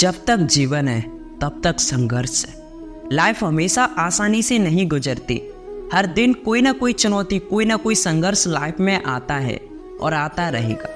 जब तक जीवन है तब तक संघर्ष है। लाइफ हमेशा आसानी से नहीं गुजरती। हर दिन कोई ना कोई चुनौती, कोई ना कोई संघर्ष लाइफ में आता है और आता रहेगा।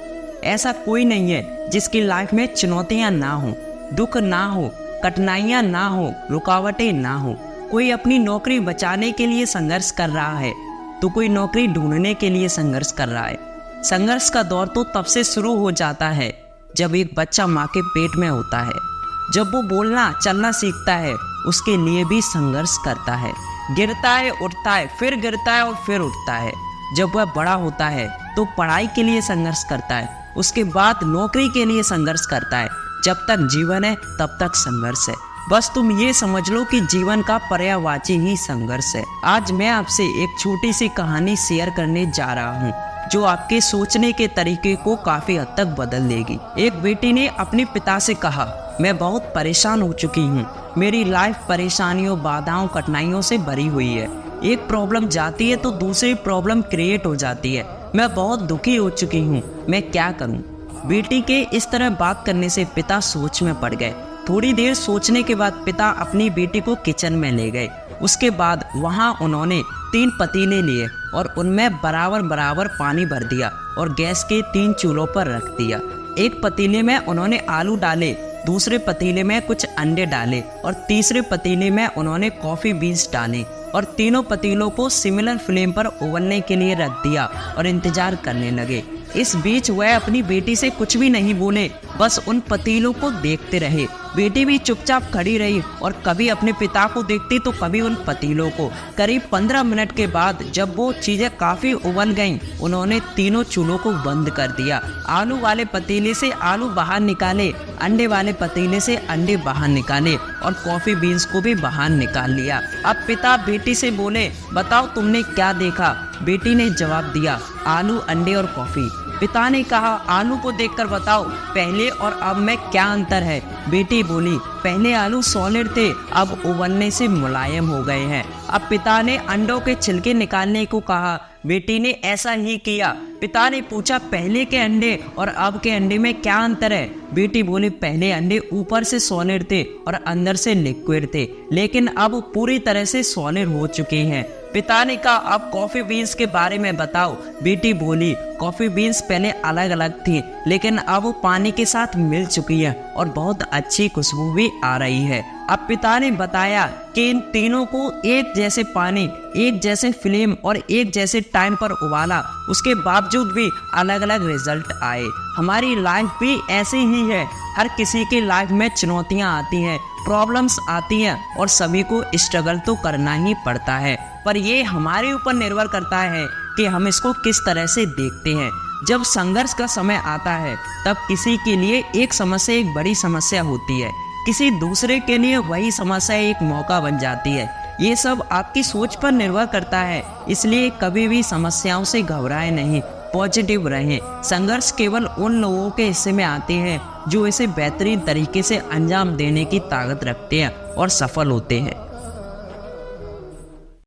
ऐसा कोई नहीं है जिसकी लाइफ में चुनौतियां ना हो, दुख ना हो, कठिनाइयां ना हो, रुकावटें ना हो। कोई अपनी नौकरी बचाने के लिए संघर्ष कर रहा है तो कोई नौकरी ढूंढने के लिए संघर्ष कर रहा है। संघर्ष का दौर तो तब से शुरू हो जाता है जब एक बच्चा माँ के पेट में होता है। जब वो बोलना चलना सीखता है उसके लिए भी संघर्ष करता है। गिरता है, उठता है, फिर गिरता है और फिर उठता है। जब वह बड़ा होता है तो पढ़ाई के लिए संघर्ष करता है, उसके बाद नौकरी के लिए संघर्ष करता है। जब तक जीवन है तब तक संघर्ष है। बस तुम ये समझ लो कि जीवन का पर्यायवाची ही संघर्ष है। आज मैं आपसे एक छोटी सी कहानी शेयर करने जा रहा हूँ जो आपके सोचने के तरीके को काफी हद तक बदल देगी। एक बेटी ने अपने पिता से कहा, मैं बहुत परेशान हो चुकी हूँ। मेरी लाइफ परेशानियों, बाधाओं, कठिनाइयों से भरी हुई है। एक प्रॉब्लम जाती है तो दूसरी प्रॉब्लम क्रिएट हो जाती है। मैं बहुत दुखी हो चुकी हूँ, मैं क्या करूँ? बेटी के इस तरह बात करने से पिता सोच में पड़ गए। थोड़ी देर सोचने के बाद पिता अपनी बेटी को किचन में ले गए। उसके बाद वहां उन्होंने 3 पतीले लिए और उनमें बराबर बराबर पानी भर दिया और गैस के 3 चूल्हों पर रख दिया। एक पतीले में उन्होंने आलू डाले, दूसरे पतीले में कुछ अंडे डाले और तीसरे पतीले में उन्होंने कॉफ़ी बीन्स डाले और तीनों पतीलों को सिमिलर फ्लेम पर उबलने के लिए रख दिया और इंतजार करने लगे। इस बीच वह अपनी बेटी से कुछ भी नहीं बोले, बस उन पतीलों को देखते रहे। बेटी भी चुपचाप खड़ी रही और कभी अपने पिता को देखती तो कभी उन पतीलों को। करीब 15 मिनट के बाद जब वो चीज़ें काफ़ी उबल गईं, उन्होंने तीनों चूल्हों को बंद कर दिया। आलू वाले पतीले से आलू बाहर निकाले, अंडे वाले पतीले से अंडे बाहर निकाले और कॉफ़ी बीन्स को भी बाहर निकाल लिया। अब पिता बेटी से बोले, बताओ तुमने क्या देखा? बेटी ने जवाब दिया, आलू, अंडे और कॉफ़ी। पिता ने कहा, आलू को देखकर बताओ पहले और अब में क्या अंतर है? बेटी बोली, पहले आलू सॉलिड थे, अब उबलने से मुलायम हो गए हैं। अब पिता ने अंडों के छिलके निकालने को कहा। बेटी ने ऐसा ही किया। पिता ने पूछा, पहले के अंडे और अब के अंडे में क्या अंतर है? बेटी बोली, पहले अंडे ऊपर से सॉलिड थे और अंदर से लिक्विड थे, लेकिन अब पूरी तरह से सॉलिड हो चुके हैं। पिता ने कहा, अब कॉफ़ी बीन्स के बारे में बताओ। बेटी बोली, कॉफ़ी बीन्स पहले अलग अलग थी लेकिन अब पानी के साथ मिल चुकी है और बहुत अच्छी खुशबू भी आ रही है। अब पिता ने बताया कि इन तीनों को एक जैसे पानी, एक जैसे फ्लेम और एक जैसे टाइम पर उबाला, उसके बावजूद भी अलग अलग रिजल्ट आए। हमारी लाइफ भी ऐसे ही है। हर किसी की लाइफ में चुनौतियां आती हैं, प्रॉब्लम्स आती हैं और सभी को स्ट्रगल तो करना ही पड़ता है, पर ये हमारे ऊपर निर्भर करता है कि हम इसको किस तरह से देखते हैं। जब संघर्ष का समय आता है तब किसी के लिए एक समस्या एक बड़ी समस्या होती है, किसी दूसरे के लिए वही समस्या एक मौका बन जाती है। ये सब आपकी सोच पर निर्भर करता है, इसलिए कभी भी समस्याओं से घबराएं नहीं, पॉजिटिव रहें। संघर्ष केवल उन लोगों के हिस्से में आते हैं जो इसे बेहतरीन तरीके से अंजाम देने की ताकत रखते हैं और सफल होते हैं।